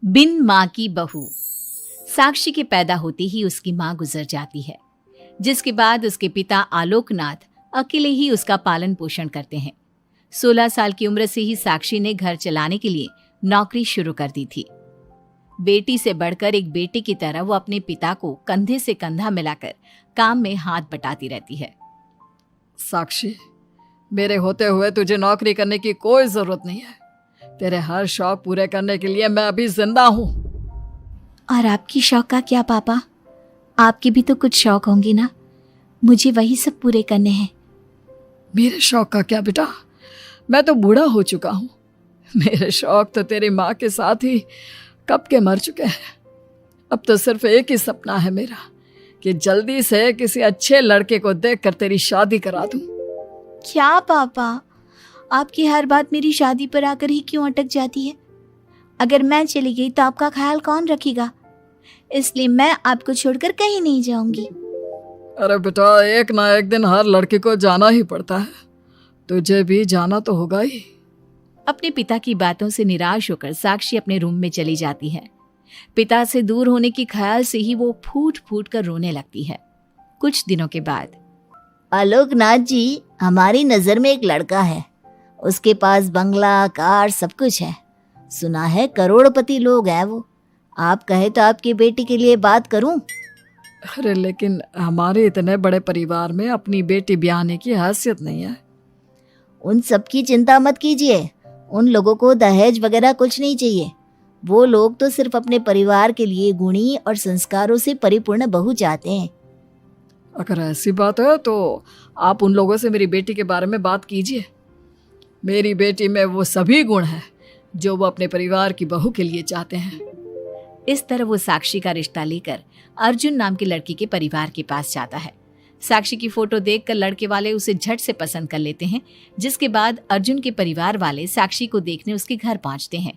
बिन माँ की बहू। साक्षी के पैदा होते ही उसकी माँ गुजर जाती है, जिसके बाद उसके पिता आलोकनाथ अकेले ही उसका पालन पोषण करते हैं। 16 साल की उम्र से ही साक्षी ने घर चलाने के लिए नौकरी शुरू कर दी थी। बेटी से बढ़कर एक बेटे की तरह वो अपने पिता को कंधे से कंधा मिलाकर काम में हाथ बटाती रहती है। साक्षी, मेरे होते हुए तुझे नौकरी करने की कोई जरूरत नहीं है। तेरे हर शौक पूरे करने के लिए मैं अभी जिंदा हूँ। और आपकी शौक का क्या पापा? आपके भी तो कुछ शौक होंगे ना, मुझे वही सब पूरे करने हैं। मेरे शौक का क्या बेटा, मैं तो बूढ़ा हो चुका हूँ। मेरे शौक तो तेरी माँ के साथ ही कब के मर चुके हैं। अब तो सिर्फ एक ही सपना है मेरा कि जल्दी से किसी अच्छे लड़के को देखकर तेरी शादी करा दूं। क्या पापा, आपकी हर बात मेरी शादी पर आकर ही क्यों अटक जाती है? अगर मैं चली गई तो आपका ख्याल कौन रखेगा? इसलिए मैं आपको छोड़कर कहीं नहीं जाऊंगी। अरे बेटा, एक ना एक दिन हर लड़के को जाना ही पड़ता है। तुझे भी जाना तो होगा ही। अपने पिता की बातों से निराश होकर साक्षी अपने रूम में चली जाती है। पिता से दूर होने के ख्याल से ही वो फूट फूट कर रोने लगती है। कुछ दिनों के बाद, आलोकनाथ जी, हमारी नजर में एक लड़का है। उसके पास बंगला, कार, सब कुछ है। सुना है करोड़पति लोग हैं वो। आप कहे तो आपकी बेटी के लिए बात करूं? अरे लेकिन हमारे इतने बड़े परिवार में अपनी बेटी ब्याहने की हैसियत नहीं है। उन सब की चिंता मत कीजिए। उन लोगों को दहेज वगैरह कुछ नहीं चाहिए। वो लोग तो सिर्फ अपने परिवार के लिए गुणी और संस्कारों से परिपूर्ण बहू चाहते हैं। अगर ऐसी बात है तो आप उन लोगों से मेरी बेटी के बारे में बात कीजिए। मेरी बेटी में वो सभी गुण हैं जो वो अपने परिवार की बहू के लिए चाहते हैं। इस तरह वो साक्षी का रिश्ता लेकर अर्जुन नाम की लड़की के परिवार के पास जाता है। साक्षी की फोटो देखकर लड़के वाले उसे झट से पसंद कर लेते हैं, जिसके बाद अर्जुन के परिवार वाले साक्षी को देखने उसके घर पहुंचते हैं।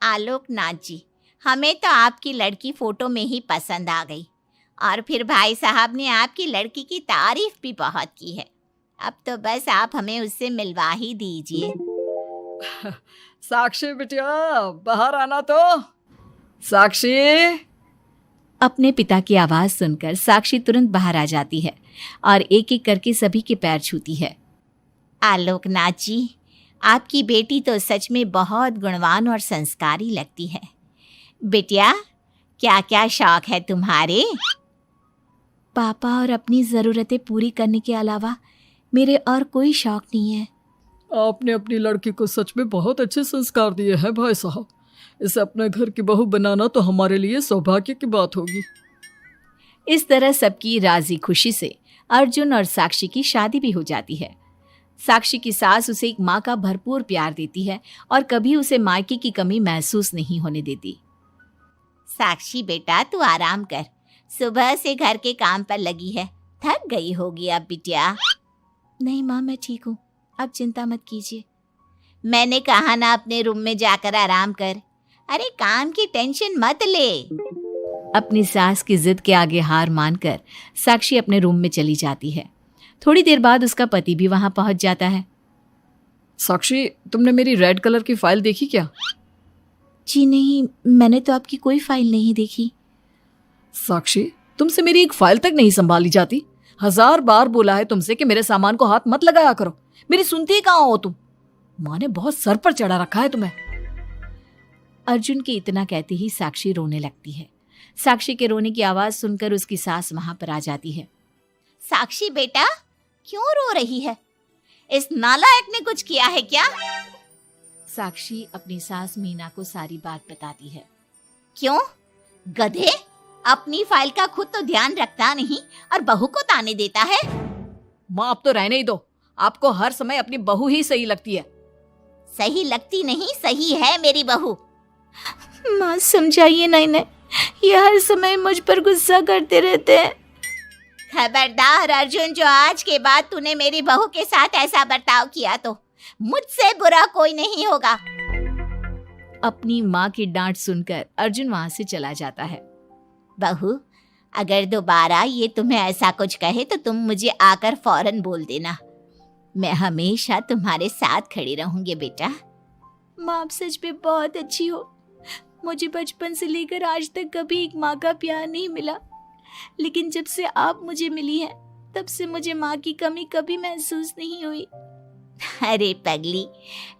आलोकनाथ जी, हमें तो आपकी लड़की फोटो में ही पसंद आ गई, और फिर भाई साहब ने आपकी लड़की की तारीफ भी बहुत की है। अब तो बस आप हमें उससे मिलवा ही दीजिए। साक्षी बिटिया, बाहर आना तो। साक्षी। अपने पिता की आवाज सुनकर साक्षी तुरंत बाहर आ जाती है और एक एक करके सभी के पैर छूती है। आलोकनाथ जी, आपकी बेटी तो सच में बहुत गुणवान और संस्कारी लगती है। बिटिया, क्या क्या शौक है तुम्हारे? पापा, और अपनी ज़रूरतें पूरी करने के अलावा मेरे और कोई शौक नहीं है। आपने अपनी लड़की को सच में बहुत अच्छे संस्कार दिए हैं भाई साहब। इसे अपने घर की बहू बनाना तो हमारे लिए सौभाग्य की बात होगी। इस तरह सबकी राजी खुशी से अर्जुन और साक्षी की शादी भी हो जाती है। साक्षी की सास उसे एक माँ का भरपूर प्यार देती है और कभी उसे मायके की कमी महसूस नहीं होने देती। साक्षी बेटा, तू आराम कर। सुबह से घर के काम पर लगी है, थक गई होगी अब बिटिया। नहीं माँ, मैं ठीक हूँ, आप चिंता मत कीजिए। मैंने कहा ना, अपने रूम में जाकर आराम कर। अरे काम की टेंशन मत ले। अपनी सास की जिद के आगे हार मानकर साक्षी अपने रूम में चली जाती है। थोड़ी देर बाद उसका पति भी वहां पहुंच जाता है। साक्षी, तुमने मेरी रेड कलर की फाइल देखी क्या? जी नहीं, मैंने तो आपकी कोई फाइल नहीं देखी। साक्षी, तुमसे मेरी एक फाइल तक नहीं संभाली जाती। 1000 बार बोला है तुमसे कि मेरे सामान को हाथ मत लगाया करो। मेरी सुनती ही कहाँ हो तुम? माँ ने बहुत सर पर चढ़ा रखा है तुम्हें। अर्जुन के इतना कहते ही साक्षी रोने लगती है। साक्षी के रोने की आवाज सुनकर उसकी सास वहां पर आ जाती है। साक्षी बेटा, क्यों रो रही है? इस नालायक ने कुछ किया है क्या? साक्षी अपनी सास मीना को सारी बात बताती है। क्यों? गधे, अपनी फाइल का खुद तो ध्यान रखता नहीं और बहू को ताने देता है। माँ, अब तो रहने ही दो। आपको हर समय अपनी बहू ही सही लगती है। सही लगती नहीं, सही है मेरी बहू। माँ समझाइए ना इन्हें, ये हर समय मुझ पर गुस्सा करते रहते हैं। खबरदार अर्जुन, जो आज के बाद तूने मेरी बहू के साथ ऐसा बर्ताव किया तो मुझसे बुरा कोई नहीं होगा। अपनी माँ की डांट सुनकर अर्जुन वहां से चला जाता है। बहू, अगर दोबारा ये तुम्हें ऐसा कुछ कहे तो तुम मुझे आकर फौरन बोल देना। मैं हमेशा तुम्हारे साथ खड़ी रहूंगी बेटा। माँ, आप सच में बहुत अच्छी हो। मुझे बचपन से लेकर आज तक कभी एक माँ का प्यार नहीं मिला, लेकिन जब से आप मुझे मिली हैं तब से मुझे माँ की कमी कभी महसूस नहीं हुई। अरे पगली,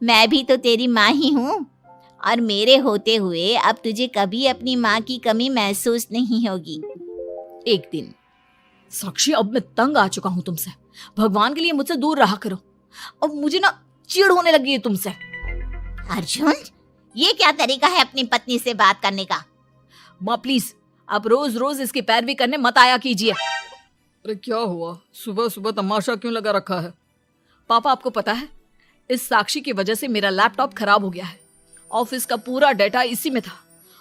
मैं भी तो तेरी माँ ही हूँ, और मेरे होते हुए अब तुझे कभी अपनी माँ की कमी महसूस नहीं होगी। एक दिन, साक्षी, अब मैं तंग आ चुका हूँ तुमसे। भगवान के लिए मुझसे दूर रहा करो। अब मुझे ना चिढ़ होने लगी है तुमसे। अर्जुन, ये क्या तरीका है अपनी पत्नी से बात करने का? माँ प्लीज, आप रोज रोज इसकी पैरवी करने मत आया कीजिए। अरे क्या हुआ, सुबह सुबह तमाशा क्यों लगा रखा है? पापा, आपको पता है इस साक्षी की वजह से मेरा लैपटॉप खराब हो गया है। ऑफिस का पूरा डाटा इसी में था,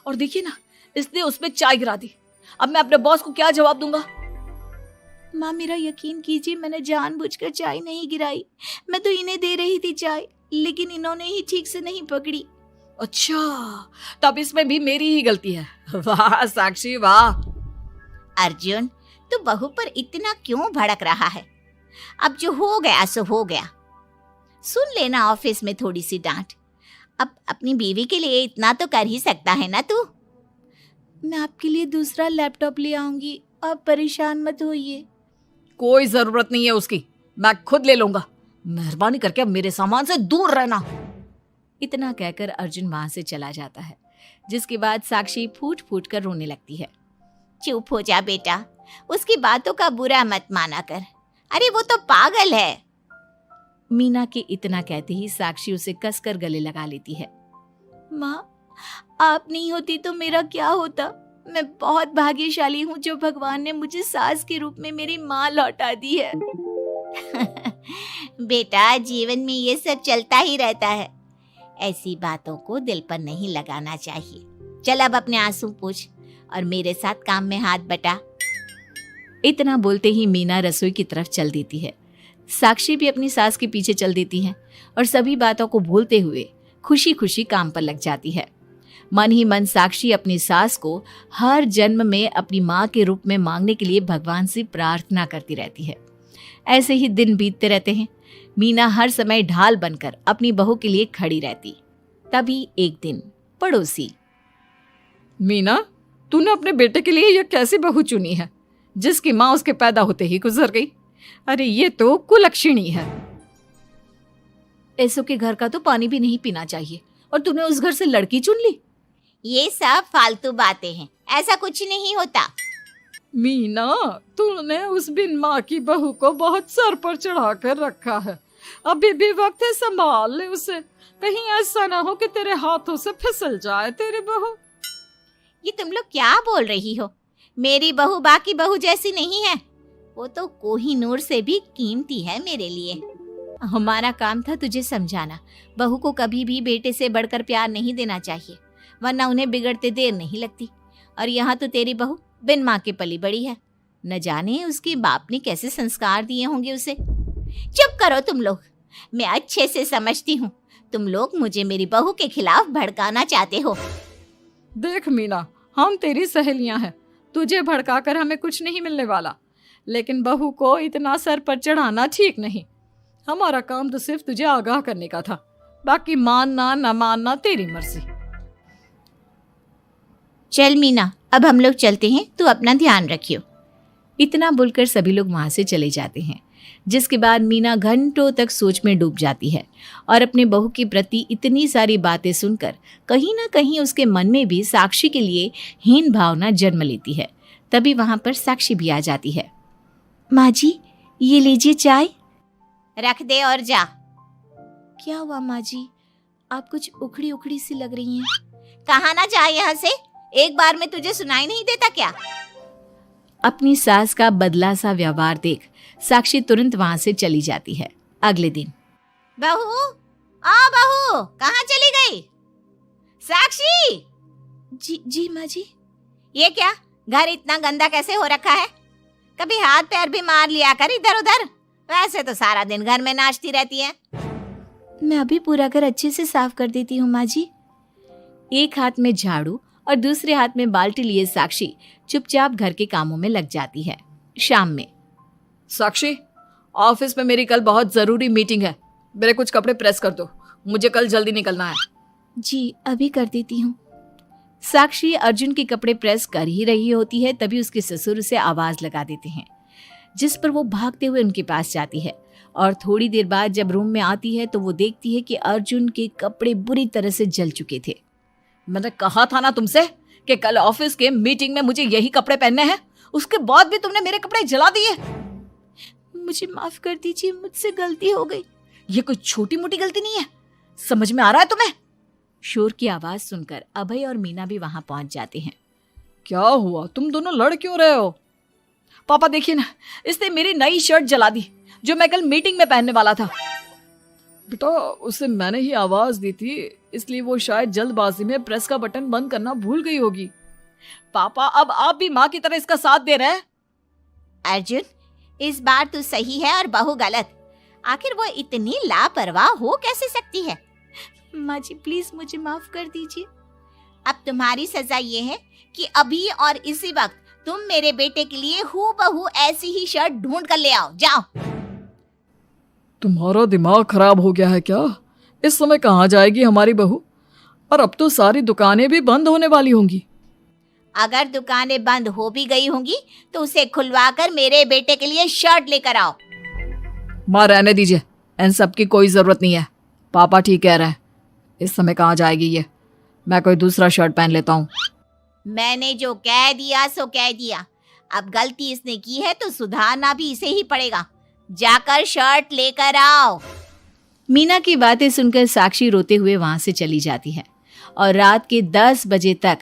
और देखिए ना, इसने उसमें चाय गिरा दी। अब मैं अपने बॉस को क्या जवाब दूंगा? माँ मेरा यकीन कीजिए, मैंने जानबूझकर चाय नहीं गिराई। मैं तो इन्हें दे रही थी चाय, लेकिन इन्होंने ही ठीक से नहीं पकड़ी। अच्छा, तब इसमें भी मेरी ही गलती है। वाह साक्षी वाह। अर्जुन, तू बहू पर इतना क्यों भड़क रहा है? अब जो हो गया सो हो गया। सुन लेना ऑफिस में थोड़ी सी डांट। अब अपनी बीवी के लिए इतना तो कर ही सकता है ना तू। मैं आपके लिए दूसरा लैपटॉप ले आऊंगी, आप परेशान मत होइए। कोई जरूरत नहीं है उसकी, मैं खुद ले लूंगा। मेहरबानी करके अब मेरे सामान से दूर रहना। इतना कहकर अर्जुन वहां से चला जाता है, जिसके बाद साक्षी फूट फूट कर रोने लगती है। चुप हो जा बेटा, उसकी बातों का बुरा मत माना कर। अरे वो तो पागल है। मीना के इतना कहते ही साक्षी उसे कसकर गले लगा लेती है। माँ, आप नहीं होती तो मेरा क्या होता? मैं बहुत भाग्यशाली हूँ जो भगवान ने मुझे सास के रूप में मेरी माँ लौटा दी है। बेटा, जीवन में ये सब चलता ही रहता है, ऐसी बातों को दिल पर नहीं लगाना चाहिए। चल अब अपने आंसू पोंछ और मेरे साथ काम में हाथ बटा। इतना बोलते ही मीना रसोई की तरफ चल देती है। साक्षी भी अपनी सास के पीछे चल देती है और सभी बातों को भूलते हुए खुशी खुशी काम पर लग जाती है। मन ही मन साक्षी अपनी सास को हर जन्म में अपनी माँ के रूप में मांगने के लिए भगवान से प्रार्थना करती रहती है। ऐसे ही दिन बीतते रहते हैं। मीना हर समय ढाल बनकर अपनी बहू के लिए खड़ी रहती। तभी एक दिन पड़ोसी, मीना, तूने अपने बेटे के लिए यह कैसी बहू चुनी है जिसकी माँ उसके पैदा होते ही गुजर गई? अरे ये तो कुलक्षणी है। ऐसों के घर का तो पानी भी नहीं पीना चाहिए, और तूने उस घर से लड़की चुन ली। ये सब फालतू बातें हैं, ऐसा कुछ नहीं होता। मीना, तूने उस बिन माँ की बहू को बहुत सर पर चढ़ा कर रखा है। अभी भी वक्त है, संभाल ले उसे। कहीं ऐसा ना हो कि तेरे हाथों से फिसल जाए तेरी बहू। ये तुम लोग क्या बोल रही हो? मेरी बहू बाकी बहू जैसी नहीं है, वो तो कोहिनूर से भी कीमती है मेरे लिए। हमारा काम था तुझे समझाना। बहू को कभी भी बेटे से बढ़कर प्यार नहीं देना चाहिए, वरना उन्हें बिगड़ते देर नहीं लगती। और यहाँ तो तेरी बहू बिन माँ के पली बड़ी है। न जाने उसके बाप ने कैसे संस्कार दिए होंगे उसे। चुप करो तुम लोग, मैं अच्छे से समझती हूँ तुम लोग मुझे मेरी बहू के खिलाफ भड़काना चाहते हो। देख मीना, हम तेरी सहेलियां हैं, तुझे भड़काकर हमें कुछ नहीं मिलने वाला, लेकिन बहू को इतना सर पर चढ़ाना ठीक नहीं। हमारा काम तो सिर्फ तुझे आगाह करने का था, बाकी मानना न मानना तेरी मर्जी। चल मीना, अब हम लोग चलते हैं, तू अपना ध्यान रखियो। इतना बोलकर सभी लोग वहां से चले जाते हैं, जिसके बाद मीना घंटों तक सोच में डूब जाती है और अपने बहू के प्रति इतनी सारी बातें सुनकर कहीं ना कहीं उसके मन में भी साक्षी के लिए हीन भावना जन्म लेती है। तभी वहां पर साक्षी भी आ जाती है। माँ जी, ये लीजिए चाय। रख दे और जा। क्या हुआ माँ जी, आप कुछ उखड़ी उखड़ी सी लग रही हैं। कहाँ ना जाए यहाँ से, एक बार में तुझे सुनाई नहीं देता क्या? अपनी सास का बदला सा व्यवहार देख साक्षी तुरंत वहां से चली जाती है। अगले दिन, बहू, बहू कहाँ चली गई? साक्षी! जी माँ जी। ये क्या, घर इतना गंदा कैसे हो रखा है? कभी हाथ पैर भी मार लिया कर इधर उधर, वैसे तो सारा दिन घर में नाचती रहती है। मैं अभी पूरा घर अच्छे से साफ कर देती हूँ माँ जी। एक हाथ में झाड़ू और दूसरे हाथ में बाल्टी लिए साक्षी चुपचाप घर के कामों में लग जाती है। शाम में, साक्षी, ऑफिस में मेरी कल बहुत जरूरी मीटिंग है, मेरे कुछ कपड़े प्रेस कर दो, मुझे कल जल्दी निकलना है। जी अभी कर देती हूँ। साक्षी अर्जुन के कपड़े प्रेस कर ही रही होती है, तभी उसके ससुर उसे आवाज लगा देते हैं, जिस पर वो भागते हुए उनके पास जाती है। और थोड़ी देर बाद जब रूम में आती है तो वो देखती है कि अर्जुन के कपड़े बुरी तरह से जल चुके थे। मैंने कहा था ना तुमसे कि कल ऑफिस के मीटिंग में मुझे यही कपड़े पहनने हैं, उसके बाद भी तुमने मेरे कपड़े जला दिए। मुझे माफ कर दीजिए, मुझसे गलती हो गई। ये कोई छोटी मोटी गलती नहीं है, समझ में आ रहा है तुम्हें? शोर की आवाज सुनकर अभय और मीना भी वहां पहुंच जाते हैं। क्या हुआ, तुम दोनों लड़ क्यों रहे हो? पापा देखिए ना, इसने मेरी नई शर्ट जला दी जो मैं कल मीटिंग में पहनने वाला था। बेटा उसे मैंने ही आवाज दी थी, इसलिए वो शायद जल्दबाजी में प्रेस का बटन बंद करना भूल गई होगी। पापा अब आप भी माँ की तरह इसका साथ दे रहे हैं। अर्जुन, इस बार तू सही है और बहू गलत। आखिर वो इतनी लापरवाह हो कैसे सकती है? माँ जी प्लीज मुझे माफ कर दीजिए। अब तुम्हारी सजा ये है कि अभी और इसी वक्त तुम मेरे बेटे के लिए हूबहू ऐसी ही शर्ट ढूंढ कर ले आओ। जाओ। तुम्हारा दिमाग खराब हो गया है क्या? इस समय कहाँ जाएगी हमारी बहू? और अब तो सारी दुकानें भी बंद होने वाली होंगी। अगर दुकानें बंद हो भी गई होंगी तो उसे खुलवाकर मेरे बेटे के लिए शर्ट लेकर आओ। माँ रहने दीजिए, इन सब की कोई जरूरत नहीं है। पापा ठीक कह रहे हैं, इस समय कहाँ जाएगी ये? मैं कोई दूसरा शर्ट पहन लेता हूँ। मैंने जो कह दिया सो कह दिया। अब गलती इसने की है तो सुधारना भी इसे ही पड़ेगा। जाकर शर्ट लेकर आओ। मीना की बातें सुनकर साक्षी रोते हुए वहां से चली जाती है और रात के 10 बजे तक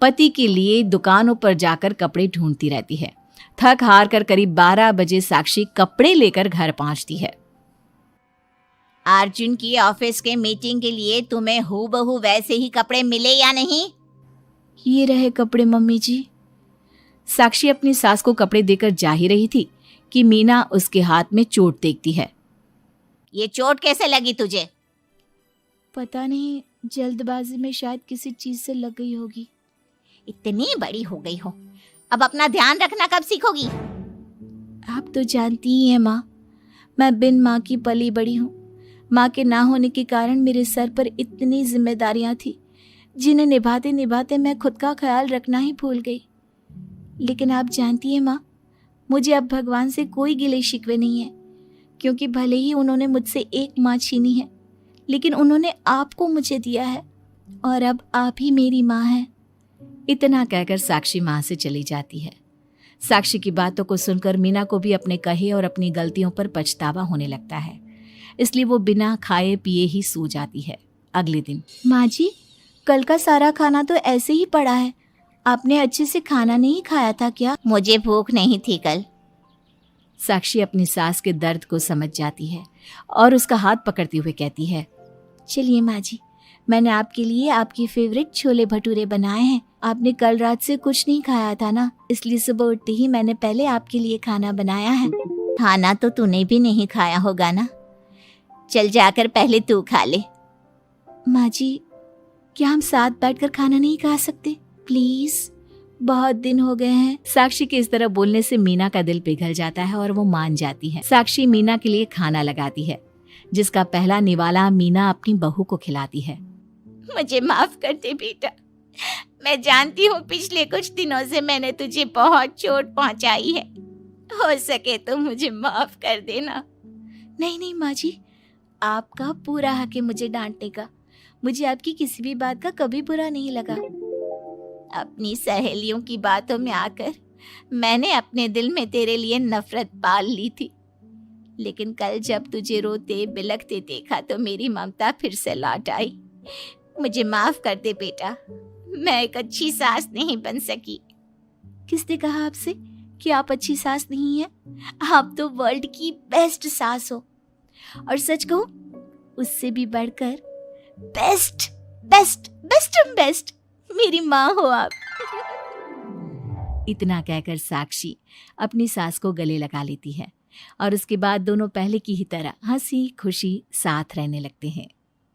पति के लिए दुकानों पर जाकर कपड़े ढूंढती रहती है। थक हार कर करीब 12 बजे साक्षी कपड़े लेकर घर पहुंचती है। अर्जुन की ऑफिस के मीटिंग के लिए तुम्हें हूबहू वैसे ही कपड़े मिले या नहीं? ये रहे कपड़े मम्मी जी। साक्षी अपनी सास को कपड़े देकर जा ही रही थी कि मीना उसके हाथ में चोट देखती है। ये चोट कैसे लगी तुझे? पता नहीं, जल्दबाजी में शायद किसी चीज से लग गई होगी। इतनी बड़ी हो गई हो, अब अपना ध्यान रखना कब सीखोगी? आप तो जानती ही हैं माँ, मैं बिन माँ की पली बड़ी हूँ। माँ के ना होने के कारण मेरे सर पर इतनी जिम्मेदारियां थी जिन्हें निभाते निभाते मैं खुद का ख्याल रखना ही भूल गई। लेकिन आप जानती हैं माँ, मुझे अब भगवान से कोई गिले शिकवे नहीं है, क्योंकि भले ही उन्होंने मुझसे एक माँ छीनी है, लेकिन उन्होंने आपको मुझे दिया है और अब आप ही मेरी माँ हैं। इतना कहकर साक्षी माँ से चली जाती है। साक्षी की बातों को सुनकर मीना को भी अपने कहे और अपनी गलतियों पर पछतावा होने लगता है, इसलिए वो बिना खाए पिए ही सो जाती है। अगले दिन, माँ जी कल का सारा खाना तो ऐसे ही पड़ा है, आपने अच्छे से खाना नहीं खाया था क्या? मुझे भूख नहीं थी कल। साक्षी अपनी सास के दर्द को समझ जाती है और उसका हाथ पकड़ते हुए कहती है, चलिए माँ जी, मैंने आपके लिए आपकी फेवरेट छोले भटूरे बनाए हैं। आपने कल रात से कुछ नहीं खाया था ना, इसलिए सुबह उठते ही मैंने पहले आपके लिए खाना बनाया है। खाना तो तूने भी नहीं खाया होगा ना, चल जाकर पहले तू खा ले। माँ जी क्या हम साथ बैठकर खाना नहीं खा सकते प्लीज? बहुत दिन हो गए हैं। साक्षी के इस तरह बोलने से मीना का दिल पिघल जाता है और वो मान जाती है। साक्षी मीना के लिए खाना लगाती है, जिसका पहला निवाला मीना अपनी बहू को खिलाती है। मुझे माफ कर दे बेटा, मैं जानती हूँ पिछले कुछ दिनों से मैंने तुझे बहुत चोट पहुँचाई है, हो सके तो मुझे माफ कर देना। नहीं नहीं माँ जी, आपका पूरा हक है मुझे डांटने का। मुझे आपकी किसी भी बात का कभी बुरा नहीं लगा। अपनी सहेलियों की बातों में आकर मैंने अपने दिल में तेरे लिए नफरत पाल ली थी, लेकिन कल जब तुझे रोते बिलखते देखा तो मेरी ममता फिर से लौट आई। मुझे माफ कर दे बेटा, मैं एक अच्छी सास नहीं बन सकी। किसने कहा आपसे कि आप अच्छी सास नहीं हैं? आप तो वर्ल्ड की बेस्ट सास हो, और सच कहूं उससे भी बढ़कर बेस्ट बेस्ट बेस्ट बेस्ट मेरी माँ हो आप। इतना कहकर साक्षी अपनी सास को गले लगा लेती है और उसके बाद दोनों पहले की ही तरह हंसी खुशी साथ रहने लगते हैं।